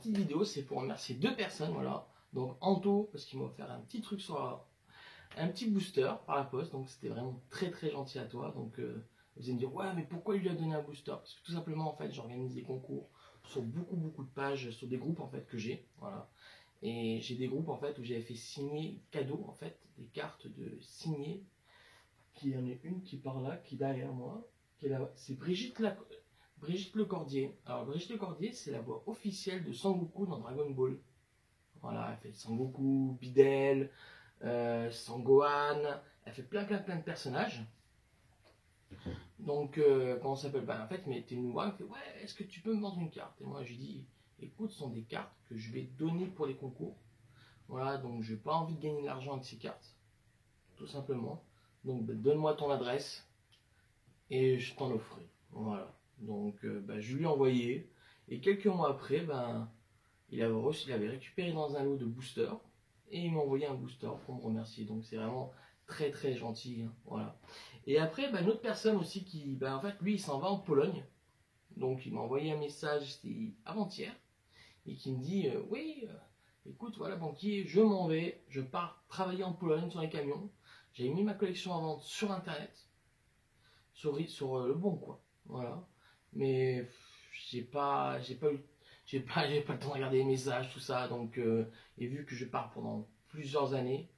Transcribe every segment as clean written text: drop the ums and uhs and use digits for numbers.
petite vidéo, c'est pour remercier deux personnes, voilà. Donc Anto, parce qu'il m'a offert un petit truc un petit booster par la poste, donc c'était vraiment très gentil à toi. Donc vous allez me dire, ouais, mais pourquoi il lui a donné un booster? Parce que tout simplement, en fait, j'organise des concours sur beaucoup de pages, sur des groupes en fait que j'ai, voilà. Et j'ai des groupes en fait où j'avais fait signer cadeau en fait, des cartes de signer. Qui en est une qui est par là, qui est derrière moi, qui est là. C'est Brigitte Lecordier. Alors Brigitte Lecordier, c'est la voix officielle de Sangoku dans Dragon Ball. Voilà, elle fait Sangoku, Bidel, Sangohan, elle fait plein de personnages. Donc, comment ça s'appelle? En fait, mais t'es une voix, elle fait, ouais, est-ce que tu peux me vendre une carte? Et moi, je lui dis, écoute, ce sont des cartes que je vais donner pour les concours. Voilà, donc je n'ai pas envie de gagner de l'argent avec ces cartes, tout simplement. Donc, donne-moi ton adresse et je t'en offrirai. Voilà. Donc, je lui ai envoyé. Et quelques mois après, il avait récupéré dans un lot de boosters et il m'a envoyé un booster pour me remercier. Donc c'est vraiment très gentil, hein, voilà. Et après, une autre personne aussi qui, en fait, lui, il s'en va en Pologne. Donc il m'a envoyé un message, c'était avant-hier, et qui me dit, oui, écoute, voilà, banquier, je m'en vais, je pars travailler en Pologne sur les camions. J'ai mis ma collection à vendre sur Internet, sur le bon, quoi. Voilà. Mais j'ai pas le temps de regarder les messages, tout ça. Donc, et vu que je pars pendant plusieurs années,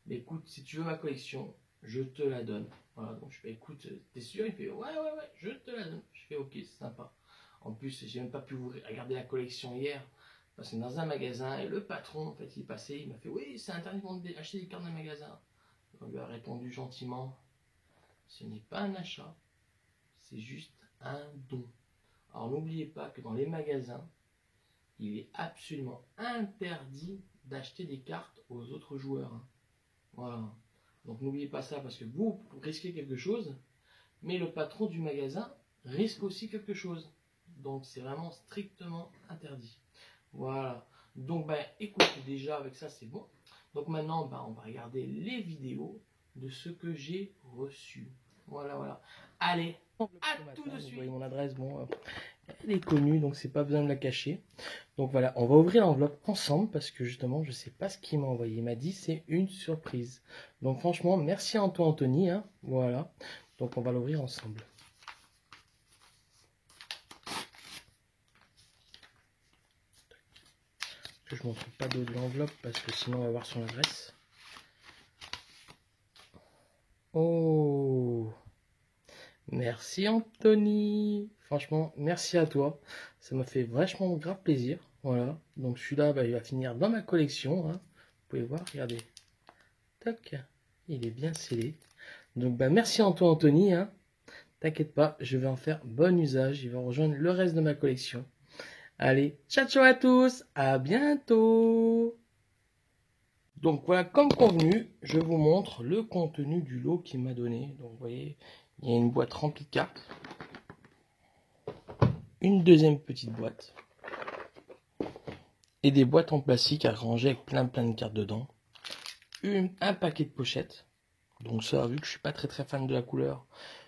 écoute, si tu veux ma collection, je te la donne. Voilà, donc je fais, écoute, t'es sûr? Il fait, ouais, je te la donne. Je fais, ok, c'est sympa. En plus, j'ai même pas pu regarder la collection hier, parce que dans un magasin, et le patron, en fait, il est passé, il m'a fait, oui, c'est interdit d'acheter des cartes dans le magasin. On lui a répondu gentiment, ce n'est pas un achat, c'est juste un don. Alors n'oubliez pas que dans les magasins, il est absolument interdit d'acheter des cartes aux autres joueurs. Voilà. Donc n'oubliez pas ça parce que vous risquez quelque chose, mais le patron du magasin risque aussi quelque chose. Donc c'est vraiment strictement interdit. Voilà. Donc écoute, déjà avec ça c'est bon. Donc maintenant on va regarder les vidéos de ce que j'ai reçu. Voilà. Allez, à tout de suite. Vous voyez mon adresse, bon, elle est connue, donc c'est pas besoin de la cacher. Donc voilà, on va ouvrir l'enveloppe ensemble parce que justement, je sais pas ce qu'il m'a envoyé. Il m'a dit c'est une surprise. Donc franchement, merci à toi Anthony, hein, voilà. Donc on va l'ouvrir ensemble. Je ne montre pas de l'enveloppe parce que sinon on va voir son adresse. Oh, merci Anthony. Franchement, merci à toi. Ça m'a fait vachement grave plaisir. Voilà. Donc celui-là, il va finir dans ma collection. Hein. Vous pouvez voir, regardez. Tac. Il est bien scellé. Donc merci à toi Anthony. Hein. T'inquiète pas, je vais en faire bon usage. Il va rejoindre le reste de ma collection. Allez, ciao à tous. À bientôt. Donc voilà, comme convenu, je vous montre le contenu du lot qu'il m'a donné. Donc vous voyez, il y a une boîte remplie de cartes. Une deuxième petite boîte. Et des boîtes en plastique à ranger avec plein de cartes dedans. Un paquet de pochettes. Donc ça, vu que je suis pas très fan de la couleur,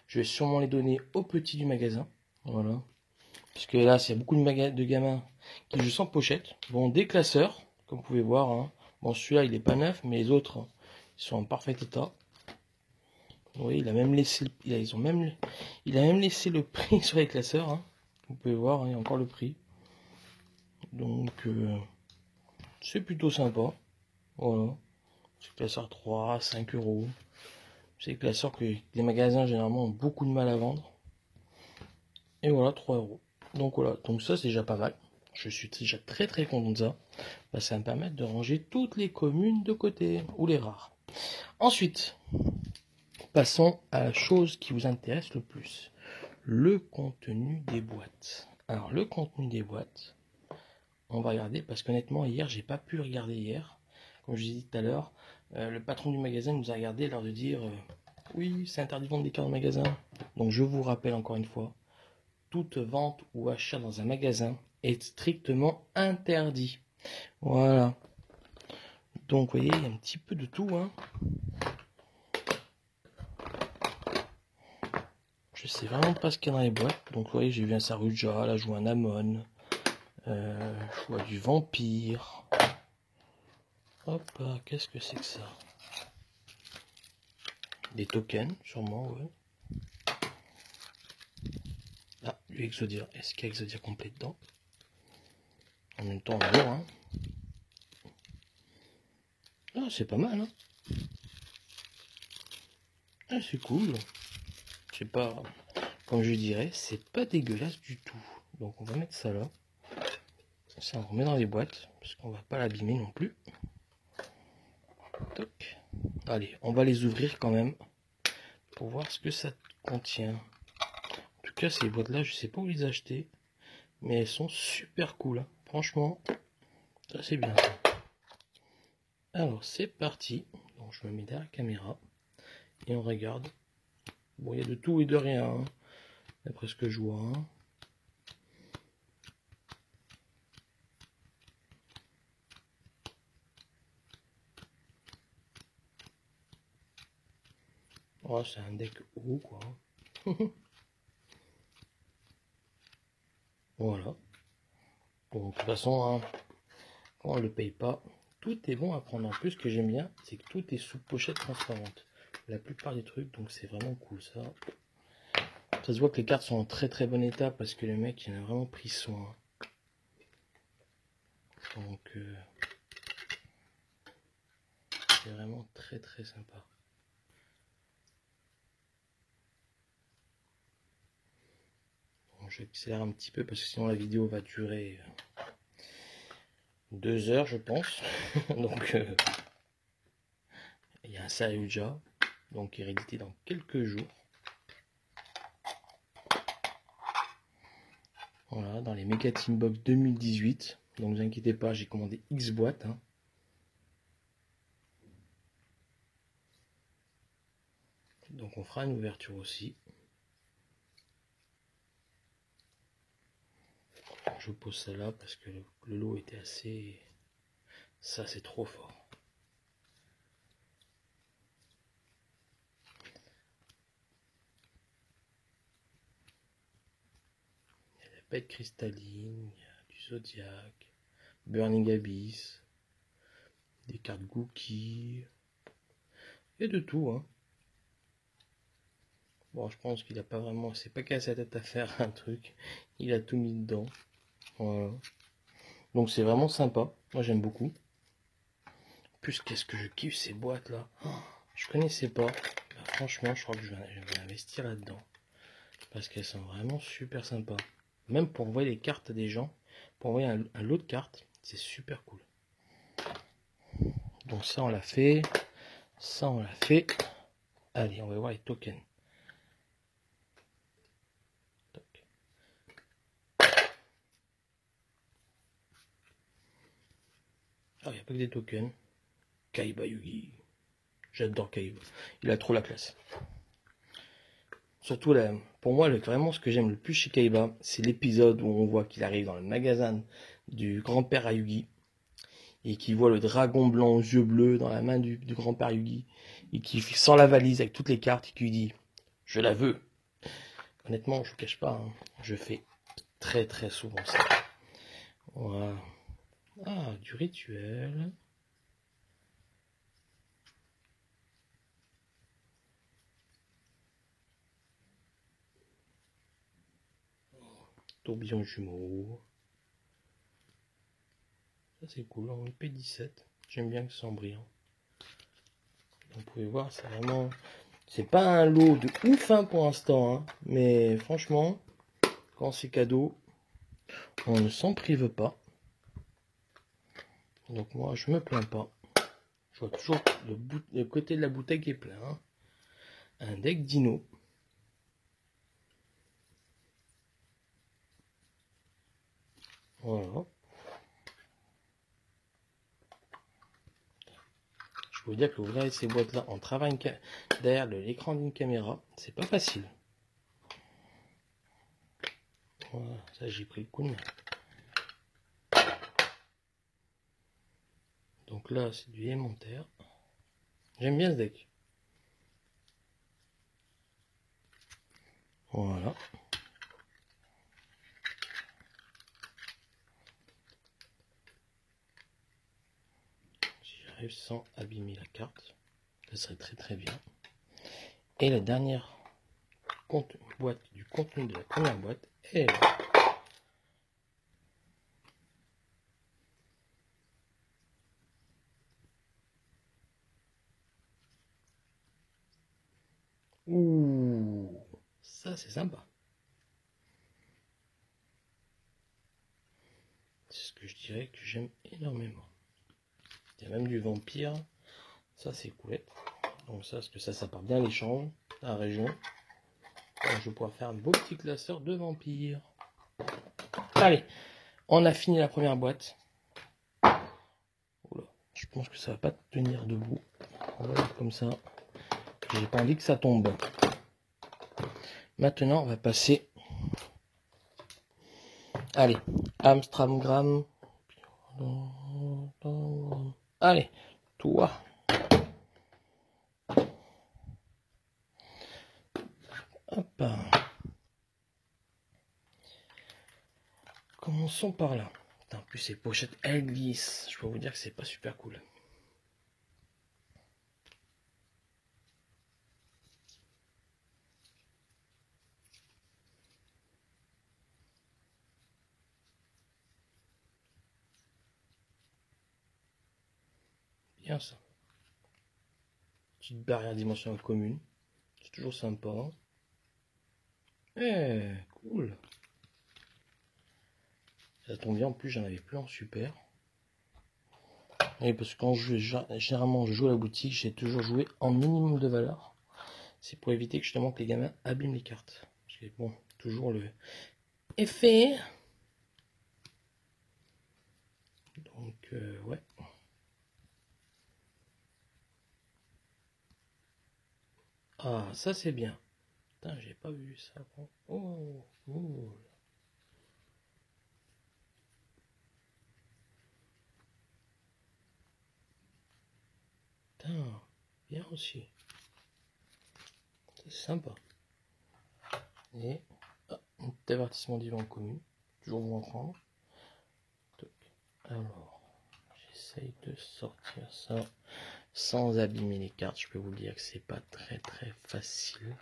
je vais sûrement les donner aux petits du magasin. Voilà. Puisque là, il y a beaucoup de gamins qui jouent sans pochette. Bon, des classeurs, comme vous pouvez voir. Hein. Bon, celui-là, il n'est pas neuf, mais les autres, ils sont en parfait état. Oui, il a même laissé, il a même laissé le prix sur les classeurs. Hein. Vous pouvez voir, hein, il y a encore le prix. Donc, c'est plutôt sympa. Voilà. C'est classeur 3, 5 euros. C'est des classeurs que les magasins généralement ont beaucoup de mal à vendre. Et voilà, 3 euros. Donc voilà, donc ça c'est déjà pas mal. Je suis déjà très content de ça. Ça va me permettre de ranger toutes les communes de côté, ou les rares. Ensuite, passons à la chose qui vous intéresse le plus. Le contenu des boîtes. Alors le contenu des boîtes, on va regarder parce qu'honnêtement hier, j'ai pas pu regarder hier. Comme je disais tout à l'heure, le patron du magasin nous a regardé lors de dire oui, c'est interdit de vendre des cartes en magasin. Donc je vous rappelle encore une fois, toute vente ou achat dans un magasin est strictement interdit. Voilà. Donc, vous voyez, il y a un petit peu de tout. Hein. Je sais vraiment pas ce qu'il y a dans les boîtes. Donc, vous voyez, j'ai vu un Saruja, là, je vois un Amon, Je vois du vampire. Hop là, qu'est-ce que c'est que ça? Des tokens, sûrement, ouais. Ah, du Exodia. Est-ce qu'il y a Exodia complet dedans? En même temps, on va voir, hein. Ah, c'est pas mal, hein. Ah, c'est cool. Je sais pas, comme je dirais, c'est pas dégueulasse du tout. Donc on va mettre ça là. Ça, on remet dans les boîtes, parce qu'on va pas l'abîmer non plus. Toc. Allez, on va les ouvrir quand même, pour voir ce que ça contient. En tout cas, ces boîtes-là, je sais pas où les acheter, mais elles sont super cool, hein. Franchement, ça c'est bien. Alors, c'est parti. Donc, je me mets derrière la caméra, et on regarde. Bon, il y a de tout et de rien, hein, d'après ce que je vois, hein. Oh, c'est un deck haut, quoi. Voilà. Bon, de toute façon, hein, quand on ne le paye pas, tout est bon à prendre. En plus, ce que j'aime bien, c'est que tout est sous pochette transparente. La plupart des trucs, donc c'est vraiment cool ça. Ça se voit que les cartes sont en très très bon état parce que le mec il en a vraiment pris soin. Donc c'est vraiment très très sympa. Bon, j'accélère un petit peu parce que sinon la vidéo va durer 2 heures je pense. Donc il y a un Saryuja, donc qui est réédité dans quelques jours. Voilà, dans les Mega Team Box 2018. Donc ne vous inquiétez pas, j'ai commandé X boîtes, hein. Donc on fera une ouverture aussi. Je pose ça là parce que le lot était assez... Ça c'est trop fort. Il y a la bête cristalline, il y a du Zodiac, Burning Abyss, des cartes Gookie. Il y a de tout, hein. Bon, je pense qu'il a pas vraiment... C'est pas cassé la tête à faire un truc. Il a tout mis dedans. Voilà. Donc c'est vraiment sympa. Moi j'aime beaucoup. En plus, qu'est-ce que je kiffe ces boîtes là. Oh, je connaissais pas. Bah, franchement, je crois que je vais investir là-dedans. Parce qu'elles sont vraiment super sympas. Même pour envoyer les cartes à des gens, pour envoyer un lot de cartes, c'est super cool. Donc ça on l'a fait. Ça on l'a fait. Allez, on va voir les tokens. Ah, il n'y a pas que des tokens. Kaiba Yugi. J'adore Kaiba. Il a trop la classe. Surtout, là, pour moi, vraiment, ce que j'aime le plus chez Kaiba, c'est l'épisode où on voit qu'il arrive dans le magasin du grand-père Ayugi et qu'il voit le dragon blanc aux yeux bleus dans la main du grand-père Yugi et qui sent la valise avec toutes les cartes et qui lui dit « Je la veux ». Honnêtement, je ne vous cache pas, hein, je fais très très souvent ça. Voilà. Ah, du rituel. Tourbillon jumeau. Ça c'est cool, on paye 17. J'aime bien que c'est en brillant. Vous pouvez voir, c'est vraiment... C'est pas un lot de ouf hein, pour l'instant, hein, mais franchement, quand c'est cadeau, on ne s'en prive pas. Donc moi, je me plains pas. Je vois toujours le côté de la bouteille qui est plein. Hein. Un deck dino. Voilà. Je peux vous dire que ouvrir ces boîtes-là en travaillant derrière l'écran d'une caméra, c'est pas facile. Voilà, ça j'ai pris le coup de main. Donc là, c'est du élémentaire. J'aime bien ce deck. Voilà. arrive sans abîmer la carte. Ça serait très très bien. Et la dernière boîte du contenu de la première boîte est là. Ouh, ça c'est sympa. C'est ce que je dirais que j'aime énormément. Il y a même du vampire. Ça c'est coulette. Donc ça, parce que ça part bien l'échange, la région. Donc, je vais pouvoir faire un beau petit classeur de vampires. Allez, on a fini la première boîte. Oula, je pense que ça va pas tenir debout. On va faire comme ça. J'ai pas envie que ça tombe. Maintenant, on va passer. Allez, Amstramgram. Allez, toi. Hop. Commençons par là. En plus, ces pochettes, elles glissent. Je peux vous dire que c'est pas super cool. Bien ça. Petite barrière dimensionnelle commune. C'est toujours sympa. Eh, cool. Ça tombe bien, en plus j'en avais plus en super. Et parce que quand généralement je joue à la boutique, j'ai toujours joué en minimum de valeur. C'est pour éviter que justement que les gamins abîment les cartes. Parce que bon, toujours le effet. Donc ouais. Ah, ça c'est bien. Putain, j'ai pas vu ça. Oh, cool. Putain, bien aussi. C'est sympa. Et un petit avertissement d'Ivan commun. Toujours bon à prendre. Alors, j'essaye de sortir ça sans abîmer les cartes. Je peux vous dire que c'est pas très très facile.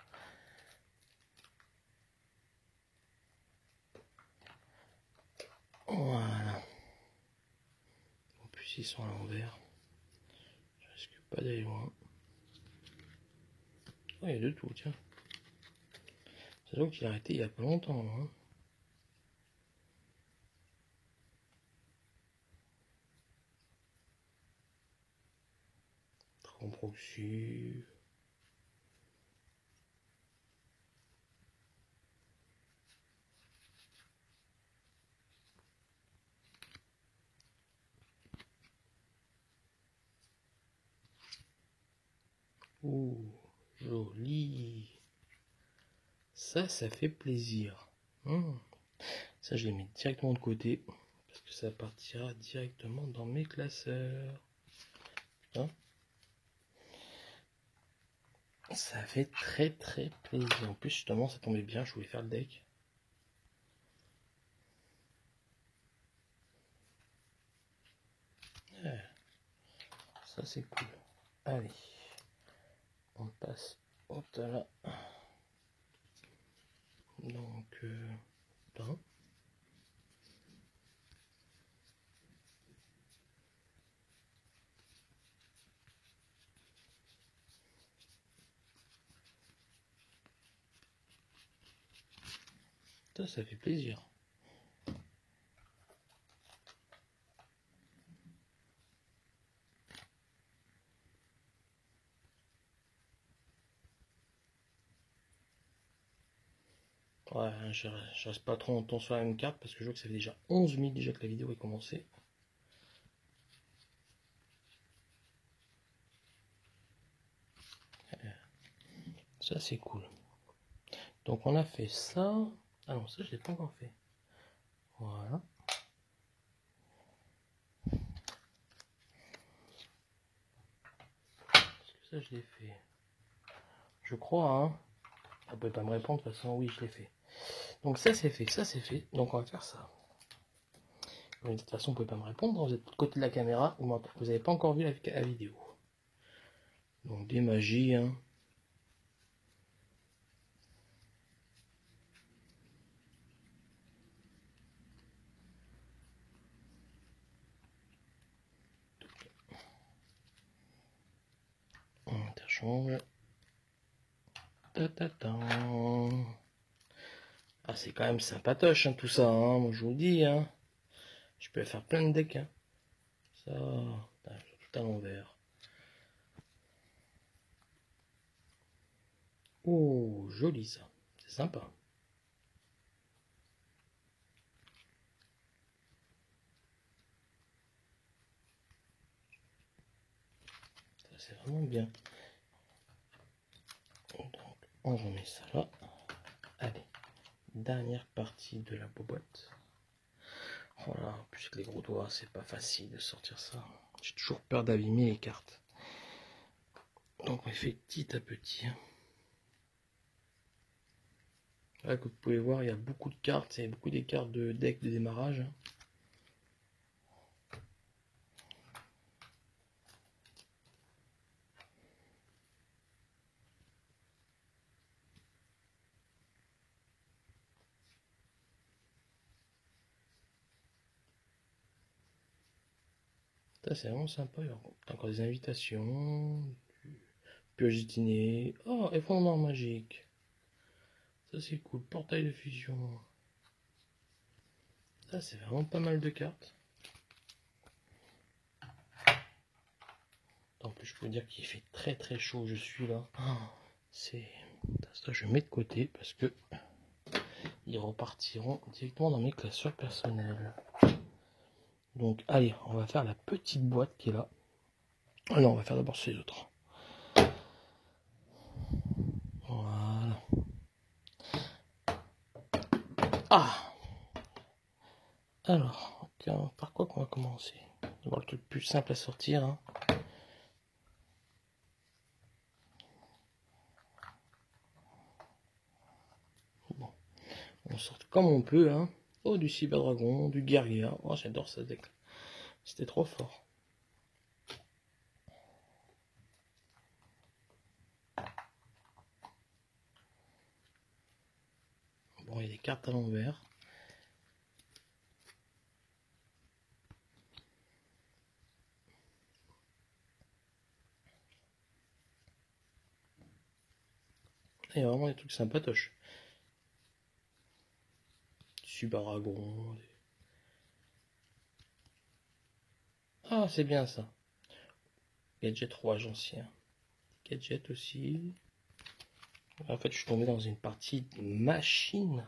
Voilà. En plus, ils sont à l'envers. Je risque pas d'aller loin. Oh, il y a de tout, tiens. C'est donc qu'il a arrêté il y a pas longtemps. Hein. Tron proxy. Ouh, joli. Ça fait plaisir. Ça, je les mets directement de côté. Parce que ça partira directement dans mes classeurs. Hein, ça fait très très plaisir. En plus, justement, ça tombait bien. Je voulais faire le deck. Ouais. Ça, c'est cool. Allez. On passe au talent. Donc, ben. Ça fait plaisir. Ouais, je reste pas trop longtemps sur la même carte parce que je vois que ça fait déjà 11 minutes déjà que la vidéo est commencée. Ça c'est cool. Donc on a fait ça. Ah non, ça je l'ai pas encore fait. Voilà. Est-ce que ça je l'ai fait? Je crois, hein. Elle peut pas me répondre, de toute façon, oui, je l'ai fait. Donc ça c'est fait, ça c'est fait. Donc on va faire ça. Mais de toute façon, vous pouvez pas me répondre, vous êtes de l'autre côté de la caméra, vous n'avez pas encore vu la vidéo. Donc des magies, hein. On interchange. Ah, c'est quand même sympatoche, hein, tout ça, hein. Moi je vous le dis, hein. Je peux faire plein de decks, hein. Ça, tout à l'envers. Oh, joli ça. C'est sympa. Ça, c'est vraiment bien. Donc, on remet ça là. Allez, dernière partie de la boîte. Voilà, en plus avec les gros doigts, c'est pas facile de sortir ça. J'ai toujours peur d'abîmer les cartes. Donc on fait petit à petit. Là, comme vous pouvez voir, il y a beaucoup de cartes, c'est beaucoup des cartes de deck de démarrage. Ça c'est vraiment sympa. Il y a encore des invitations, pioche de dîner. Oh, effondrement magique. Ça c'est cool. Portail de fusion. Ça c'est vraiment pas mal de cartes. En plus, je peux vous dire qu'il fait très très chaud. Je suis là. C'est ça, je mets de côté parce que ils repartiront directement dans mes classeurs personnels. Donc, allez, on va faire la petite boîte qui est là. Ah non, on va faire d'abord ces autres. Voilà. Ah! Alors, tiens, par quoi qu'on va commencer? On va voir le truc plus simple à sortir. Hein. Bon, on sort comme on peut. Hein. Oh, du cyberdragon, du guerrier. Oh, j'adore ça deck. C'était trop fort. Bon, il y a des cartes à l'envers. Il y a vraiment des trucs sympatoches. Cyberdragon. Ah, c'est bien ça. Gadget rouage ancien. Gadget aussi. En fait, je suis tombé dans une partie de machine.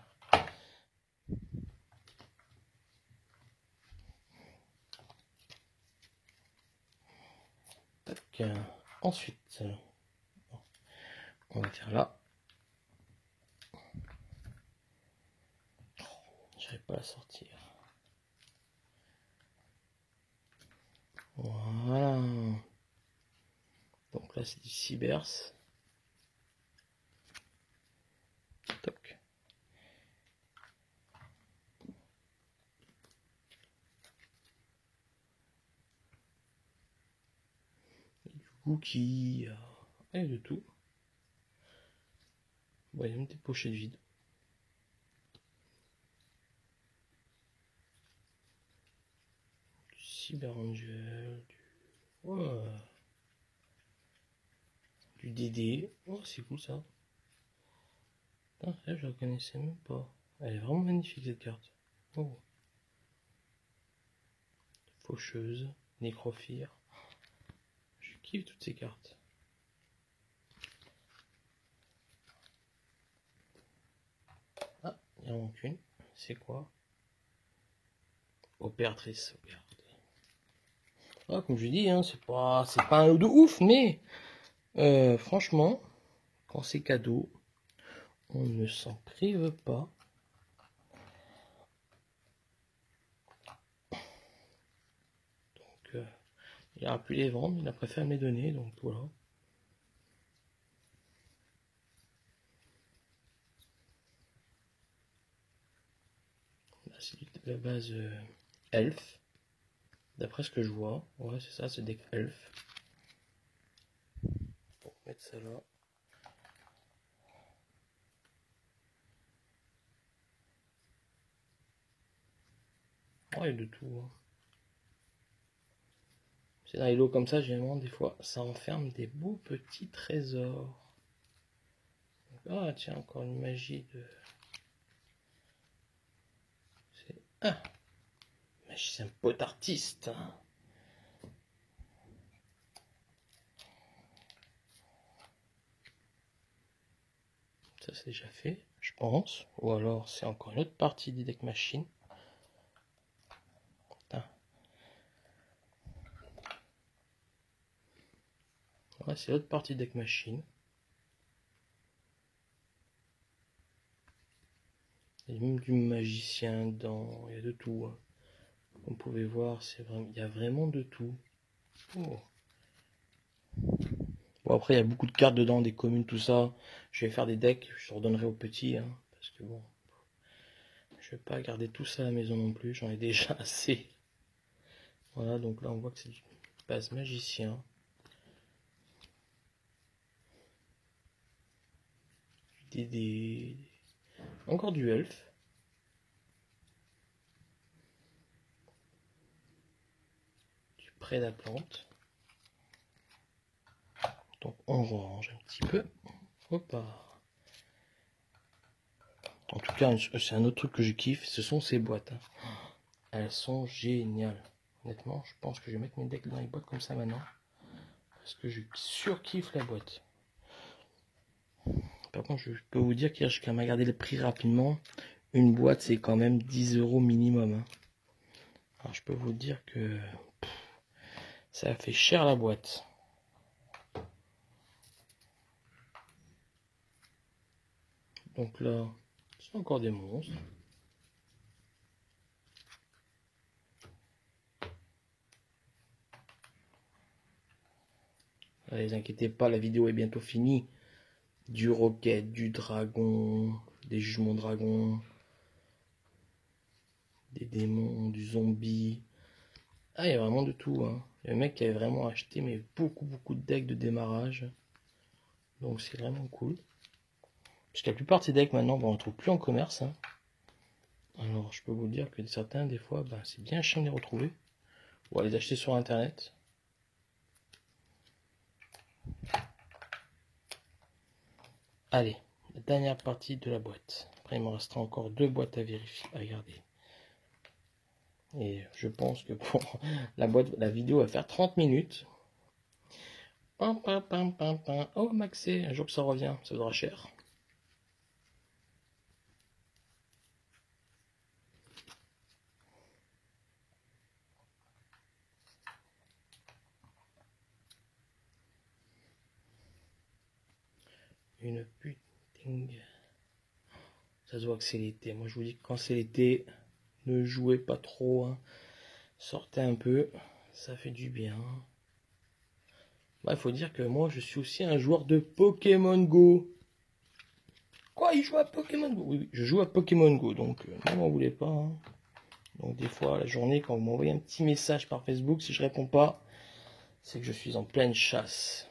Tac. Ensuite, on va faire là. J'arrive pas à la sortir. Voilà. Donc là, c'est du Cybers. Toc. Du cookie. Et de tout. Bon, il y a même des pochettes vides. Du Cyber Angel. Du DD. Oh, c'est cool ça. Ah, ça, je la connaissais même pas. Elle est vraiment magnifique cette carte. Oh. Faucheuse. Nécrophire. Je kiffe toutes ces cartes. Ah, il y en manque une. C'est quoi? Opératrice. Ah, comme je dis, hein, c'est pas un lot de ouf, mais franchement, quand c'est cadeau, on ne s'en prive pas. Donc, il n'aura pu les vendre, il a préféré me les donner, donc voilà. Là, c'est la base elf. D'après ce que je vois. Ouais, c'est ça, c'est deck elf. On va mettre ça là. Oh, il y a de tout. Hein. C'est dans les lots comme ça, généralement, des fois, ça enferme des beaux petits trésors. Ah, tiens, encore une magie de... C'est... Ah, magicien pote artiste. Hein. Ça, c'est déjà fait, je pense. Ou alors, c'est encore une autre partie des deck machines. Ouais, c'est l'autre partie deck machine. Il y a même du magicien dedans, il y a de tout. Hein. Comme vous pouvez voir, c'est vraiment... il y a vraiment de tout. Oh. Bon, après, il y a beaucoup de cartes dedans, des communes, tout ça. Je vais faire des decks, je redonnerai aux petits. Hein, parce que bon, je vais pas garder tout ça à la maison non plus, j'en ai déjà assez. Voilà, donc là, on voit que c'est du base magicien. Encore du elfe. Du prédaplante. Donc on range un petit peu. Hop. En tout cas, c'est un autre truc que je kiffe, ce sont ces boîtes. Hein. Elles sont géniales. Honnêtement, je pense que je vais mettre mes decks dans les boîtes comme ça maintenant. Parce que je surkiffe la boîte. Par contre, je peux vous dire qu'hier, je quand même regardé le prix rapidement. Une boîte, c'est quand même 10 € minimum. Hein. Alors, je peux vous dire que ça fait cher la boîte. Donc là, c'est encore des monstres. Ne vous inquiétez pas, la vidéo est bientôt finie. Du roquette, du dragon, des jugements dragons, des démons, du zombie. Ah, il y a vraiment de tout. Hein. Il y a un mec qui avait vraiment acheté mais beaucoup de decks de démarrage. Donc c'est vraiment cool. Parce que la plupart de ces decks maintenant, on ne retrouve plus en commerce. Hein. Alors je peux vous dire que certains, des fois, c'est bien chiant de les retrouver. Ou à les acheter sur internet. Allez, la dernière partie de la boîte. Après, il me restera encore 2 boîtes à vérifier, à regarder. Et je pense que pour la vidéo va faire 30 minutes. Oh, Maxé, un jour que ça revient, ça vaudra cher. Une putain. Ça se voit que c'est l'été. Moi, je vous dis que quand c'est l'été, ne jouez pas trop. Hein. Sortez un peu, ça fait du bien. Il faut dire que moi, je suis aussi un joueur de Pokémon Go. Quoi, il joue à Pokémon Go? Oui, je joue à Pokémon Go, donc ne m'en voulez pas. Hein. Donc des fois, la journée, quand vous m'envoyez un petit message par Facebook, si je réponds pas, c'est que je suis en pleine chasse.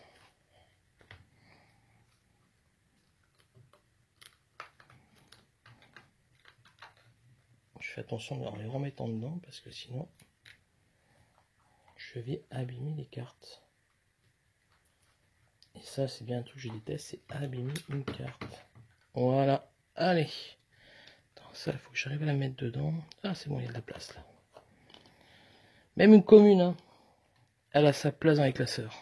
Je fais attention en les remettant dedans, parce que sinon, je vais abîmer les cartes. Et ça, c'est bien un truc que je déteste, c'est abîmer une carte. Voilà, allez. Attends, ça, il faut que j'arrive à la mettre dedans. Ah, c'est bon, il y a de la place là. Même une commune, hein, elle a sa place dans les classeurs.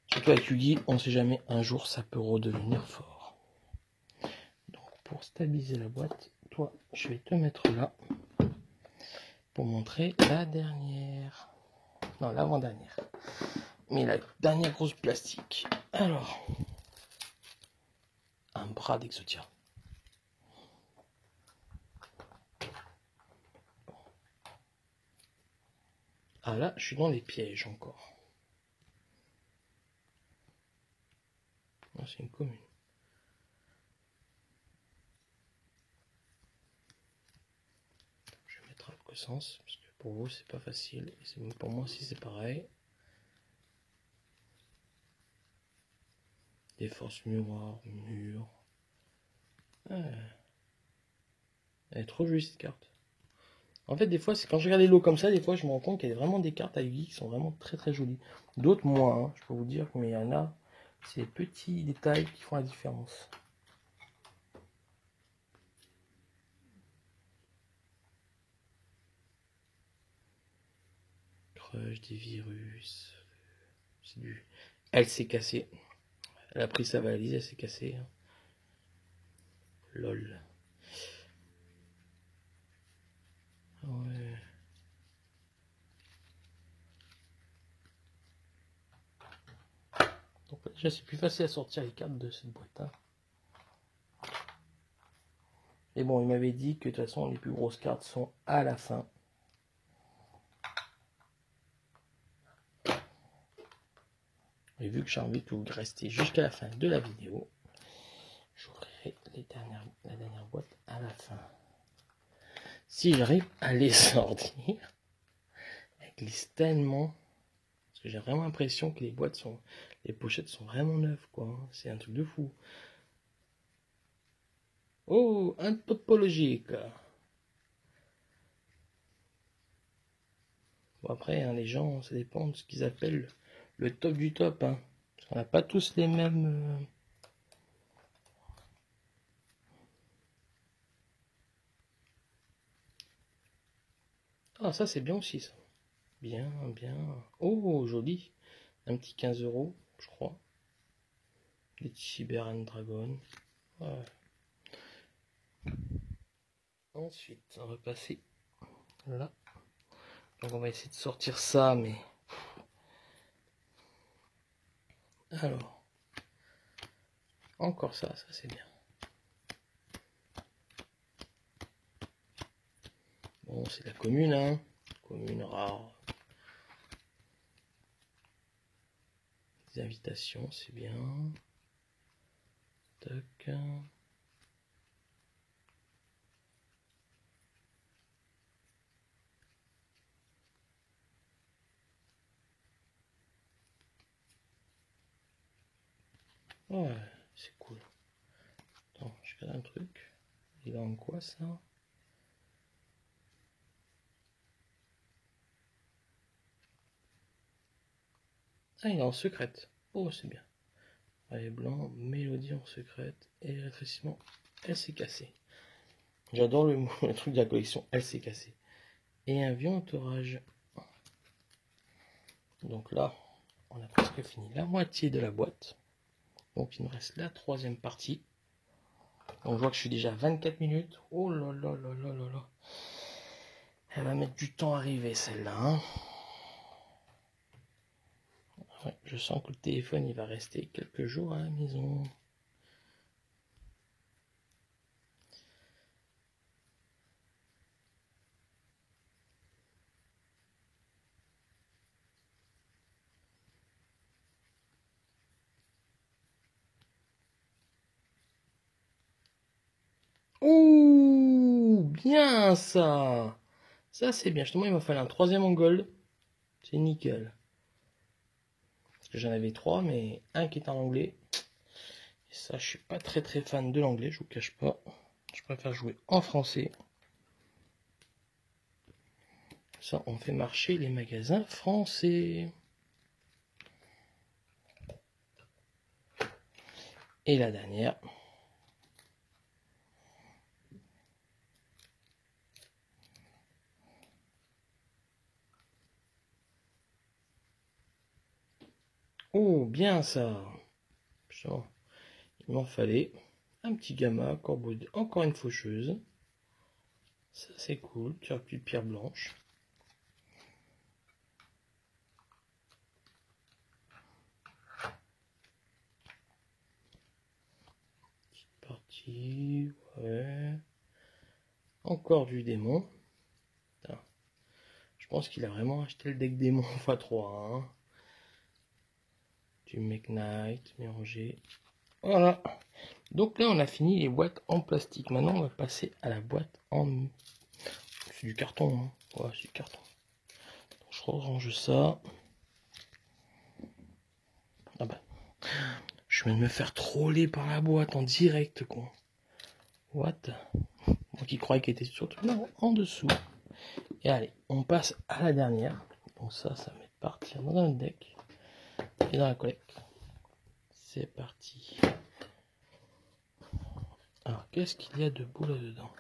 Surtout avec Yugi, on ne sait jamais, un jour ça peut redevenir fort. Donc pour stabiliser la boîte, toi, je vais te mettre là pour montrer la dernière. Non, l'avant-dernière. Mais la dernière grosse plastique. Alors, un bras d'Exodia. Ah là, je suis dans les pièges encore. Non, c'est une commune. Je vais mettre à sens, parce que pour vous c'est pas facile, et pour moi aussi c'est pareil. Des forces miroirs, murs. Ah. Elle est trop jolie cette carte. En fait, des fois, c'est quand je regarde les lots comme ça, des fois, je me rends compte qu'il y a vraiment des cartes à Yu-Gi qui sont vraiment très très jolies. D'autres moins, hein, je peux vous dire, mais il y en a, c'est les petits détails qui font la différence. Crush, des virus. C'est du. Elle s'est cassée. Elle a pris sa valise, elle s'est cassée. Lol. Ouais. Donc déjà c'est plus facile à sortir les cartes de cette boîte. Hein. Et bon, il m'avait dit que de toute façon les plus grosses cartes sont à la fin. Et vu que j'ai envie de vous rester jusqu'à la fin de la vidéo, j'ouvrirai la dernière boîte à la fin. Si j'arrive à les sortir, elles glissent tellement. Parce que j'ai vraiment l'impression que les pochettes sont vraiment neuves, quoi. C'est un truc de fou. Oh, un topologique. Bon après, hein, les gens, ça dépend de ce qu'ils appellent le top du top. Hein. Parce qu'on n'a pas tous les mêmes... Ah, ça c'est bien aussi, ça. Bien, bien. Oh, joli. Un petit 15 €, je crois. Les Cyber and Dragon. Ouais. Ensuite, on va passer là. Donc on va essayer de sortir ça, mais... Alors. Encore ça c'est bien. Bon, c'est la commune, hein. Commune rare. Des invitations, c'est bien. Tac. Ouais, c'est cool. Attends, je regarde un truc. Il est en quoi ça? Ah, il est en secrète. Oh, c'est bien. Allez, blanc, mélodie en secrète et rétrécissement. Elle s'est cassée. J'adore le truc de la collection. Elle s'est cassée. Et un vieux entourage. Donc là, on a presque fini la moitié de la boîte. Donc il nous reste la troisième partie. Donc je vois que je suis déjà à 24 minutes. Oh là là là là là là. Elle va mettre du temps à arriver celle-là. Hein. Ouais, je sens que le téléphone il va rester quelques jours à la maison. Ouh, bien ça. Ça c'est bien. Justement il m'a fallu un troisième en gold. C'est nickel. Parce que j'en avais trois, mais un qui est en anglais. Et ça je suis pas très très fan de l'anglais, je vous cache pas. Je préfère jouer en français. Ça, on fait marcher les magasins français. Et la dernière. Oh, bien ça. Putain, il m'en fallait un petit gamma, encore une faucheuse. Ça, c'est cool. Tu as plus de pierre blanche. Partie, ouais. Encore du démon. Putain. Je pense qu'il a vraiment acheté le deck démon x3. Hein. Du Make Knight mélangé. Voilà. Donc là, on a fini les boîtes en plastique. Maintenant, on va passer à la boîte en... C'est du carton. Hein. Ouais, c'est du carton. Donc, je range ça. Ah bah. Je viens de me faire troller par la boîte en direct, quoi. What? Moi qui croyais qu'elle était surtout là, en dessous. Et allez, on passe à la dernière. Donc ça va partir dans un deck et dans la collecte. C'est parti. Alors, qu'est-ce qu'il y a de beau là-dedans?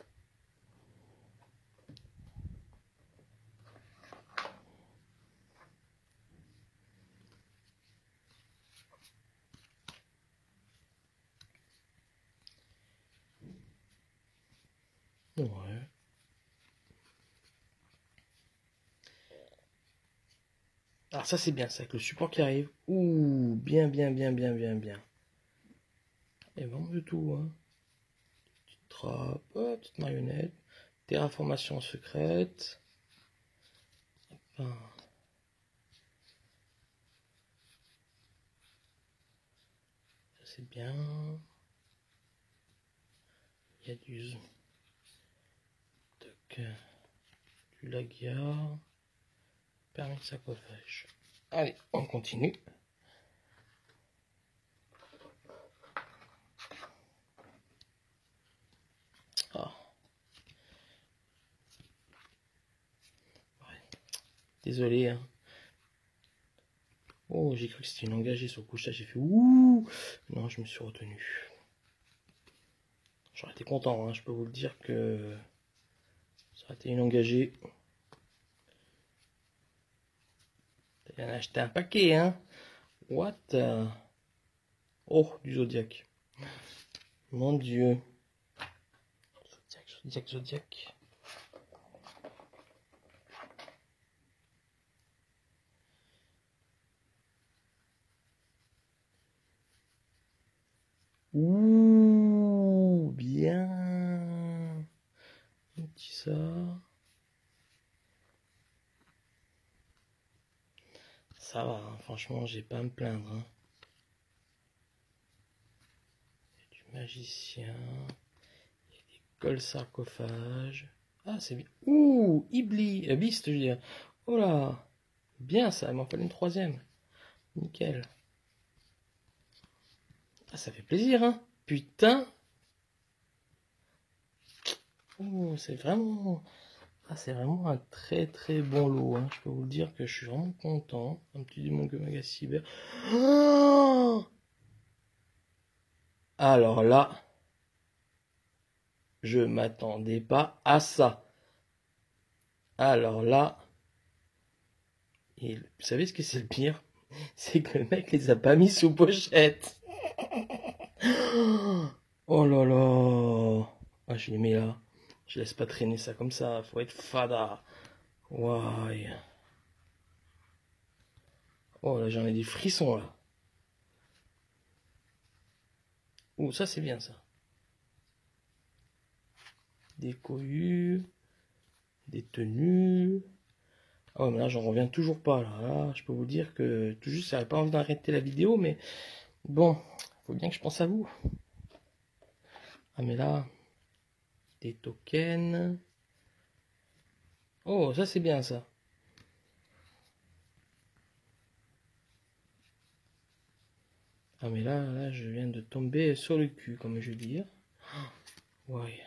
Ouais. Alors ça c'est bien, ça avec le support qui arrive. Ouh, bien, bien, bien, bien, bien, bien. Et vraiment de tout, hein. Petite trappe, petite marionnette, terraformation secrète. Enfin, ça c'est bien. Il y a du lagia, permis de sarcophage. Allez, on continue. Ah. Ouais. Désolé, hein. Oh, j'ai cru que c'était une engagée sur le couchage. J'ai fait ouh. Non, je me suis retenu. J'aurais été content, hein. Je peux vous le dire que ça aurait été une engagée. T'en as acheté un paquet, hein. What? Oh, du Zodiac. Mon Dieu. Zodiac, Zodiac, Zodiac. Ouh, bien. Un petit ça. Ça va, hein. Franchement, j'ai pas à me plaindre, hein. Il y a du magicien. Il y a des cols sarcophages. Ah, c'est bien. Ouh, Iblis. Beast, je veux dire. Oh là. Bien ça, il m'en fallait une troisième. Nickel. Ah, ça fait plaisir, hein. Putain. Oh, c'est vraiment... Ah, c'est vraiment un très très bon lot, hein. Je peux vous le dire que je suis vraiment content. Un petit démon Gomaga Cyber. Oh, alors là, je m'attendais pas à ça. Alors là, et vous savez ce que c'est le pire? C'est que le mec les a pas mis sous pochette. Oh là là. Ah, je les mets là. Je laisse pas traîner ça comme ça. Faut être fada. Ouais. Oh là, j'en ai des frissons là. Oh, ça c'est bien ça. Des cohues, des tenues. Ah ouais, mais là j'en reviens toujours pas là. Là, je peux vous dire que tout juste, j'avais pas envie d'arrêter la vidéo, mais bon, faut bien que je pense à vous. Ah mais là, des tokens. Oh, ça c'est bien ça. Ah mais là, je viens de tomber sur le cul, comme je veux dire. Ouais.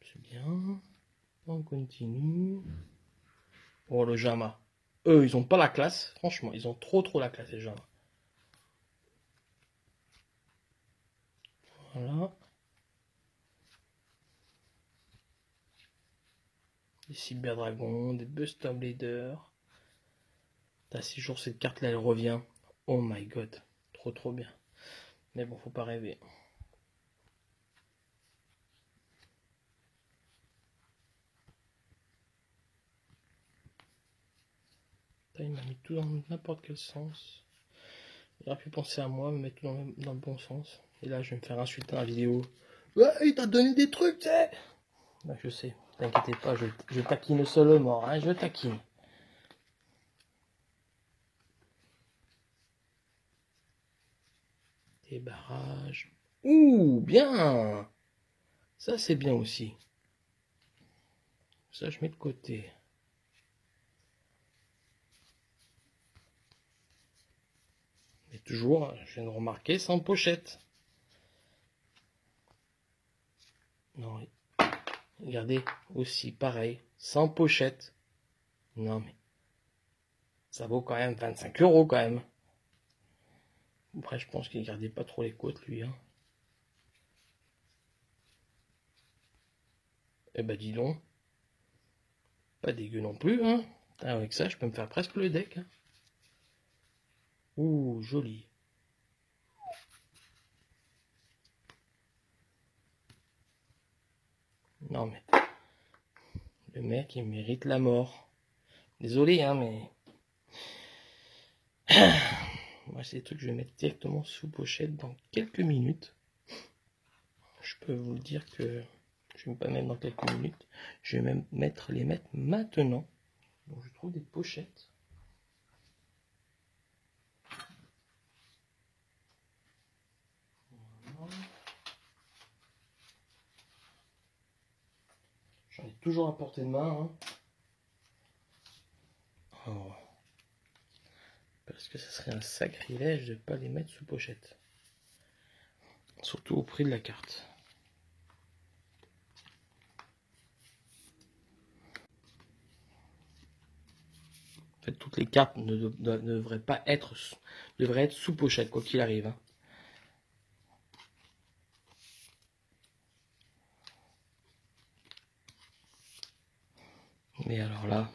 C'est bien. On continue. Oh le Jama. Eux, ils ont pas la classe. Franchement, ils ont trop la classe, les Jama. Voilà. Des Cyberdragons, des Buster Blader. T'as 6 jours, cette carte là, elle revient. Oh my god. Trop bien. Mais bon, faut pas rêver. Il m'a mis tout dans n'importe quel sens. Il aurait pu penser à moi, me mettre tout dans le bon sens. Et là, je vais me faire insulter dans la vidéo. Ouais, il t'a donné des trucs, tu sais. Bah, je sais, t'inquiétez pas, je taquine seulement, hein, je taquine. Des barrages. Ouh, bien. Ça, c'est bien aussi. ça, je mets de côté. Mais toujours, je viens de remarquer, sans pochette. Non, regardez, aussi, pareil, sans pochette. Non, mais ça vaut quand même 25 € quand même. Après, je pense qu'il gardait pas trop les côtes, lui. Hein. Eh ben, dis donc. Pas dégueu non plus, hein. Avec ça, je peux me faire presque le deck. Hein. Ouh, joli. Non, mais le mec, il mérite la mort. Désolé, hein, mais... Moi, c'est des trucs que je vais mettre directement sous pochette dans quelques minutes. Je peux vous le dire que je ne vais pas mettre dans quelques minutes. Je vais même les mettre maintenant. Donc, je trouve des pochettes. Voilà. J'en ai toujours à portée de main. Hein. Oh. Parce que ce serait un sacrilège de ne pas les mettre sous pochette. Surtout au prix de la carte. En fait, toutes les cartes ne devraient pas être, devraient être sous pochette, quoi qu'il arrive. Hein. Mais alors là...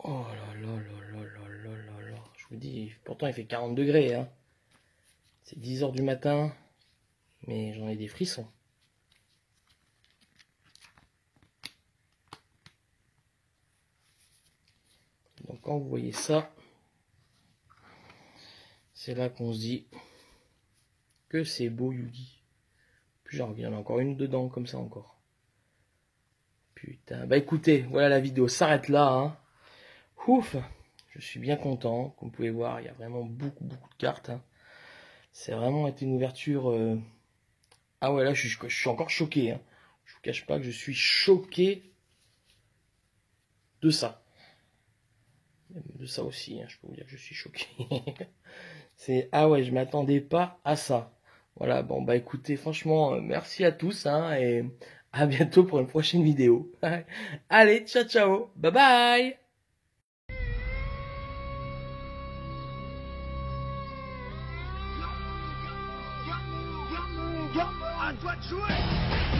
Oh là là là là là là là là. Je vous dis, pourtant il fait 40 degrés. Hein. C'est 10 h du matin. Mais j'en ai des frissons. Donc quand vous voyez ça, c'est là qu'on se dit que c'est beau Yugi. Puis genre, il y en a encore une dedans comme ça encore. Putain, bah écoutez, voilà, la vidéo s'arrête là. Hein. Ouf, je suis bien content. Comme vous pouvez voir, il y a vraiment beaucoup de cartes. Hein. C'est vraiment été une ouverture... Ah ouais, là, je suis encore choqué. Hein. Je vous cache pas que je suis choqué de ça. Même de ça aussi, hein, je peux vous dire que je suis choqué. Ah ouais, je m'attendais pas à ça. Voilà, bon bah écoutez, franchement, merci à tous, hein, et à bientôt pour une prochaine vidéo. Allez, ciao ciao, bye bye. À toi de jouer!